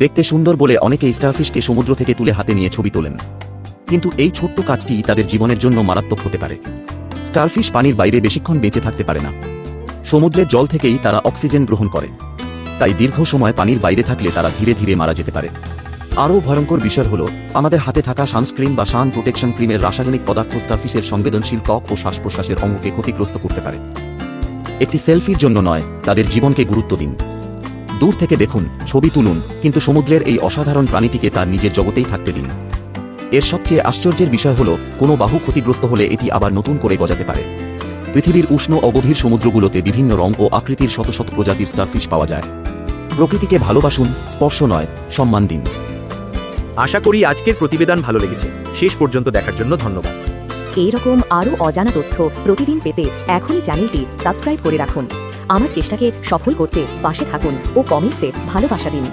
দেখতে সুন্দর বলে অনেকে স্টারফিশকে সমুদ্র থেকে তুলে হাতে নিয়ে ছবি তোলেন, কিন্তু এই ছোট্ট কাজটি তাদের জীবনের জন্য মারাত্মক হতে পারে। স্টারফিশ পানির বাইরে বেশিক্ষণ বেঁচে থাকতে পারে না। সমুদ্রের জল থেকেই তারা অক্সিজেন গ্রহণ করে, তাই দীর্ঘ সময় পানির বাইরে থাকলে তারা ধীরে ধীরে মারা যেতে পারে। আরও ভয়ঙ্কর বিষয় হল, আমাদের হাতে থাকা সানস্ক্রিন বা সান প্রোটেকশন ক্রিমের রাসায়নিক পদার্থ স্টারফিশের সংবেদনশীল ত্বক ও শ্বাস প্রশ্বাসের অঙ্গকে ক্ষতিগ্রস্ত করতে পারে। একটি সেলফির জন্য নয়, তাদের জীবনকে গুরুত্ব দিন। দূর থেকে দেখুন, ছবি তুলুন, কিন্তু সমুদ্রের এই অসাধারণ প্রাণীটিকে তার নিজের জগতেই থাকতে দিন। এর সবচেয়ে আশ্চর্যের বিষয় হল, কোনো বাহু ক্ষতিগ্রস্ত হলে এটি আবার নতুন করে গজাতে পারে। পৃথিবীর উষ্ণ ও গভীর সমুদ্রগুলোতে বিভিন্ন রং ও আকৃতির শত শত প্রজাতির স্টারফিশ পাওয়া যায়। প্রকৃতিকে ভালোবাসুন, স্পর্শ নয়, সম্মান দিন। আশা করি আজকের প্রতিবেদন ভালো লেগেছে। শেষ পর্যন্ত দেখার জন্য ধন্যবাদ। এইরকম আরও অজানা তথ্য প্রতিদিন পেতে এখনই চ্যানেলটি সাবস্ক্রাইব করে রাখুন। আমার চেষ্টাকে সফল করতে পাশে থাকুন ও কমেন্টসে ভালোবাসা দিন।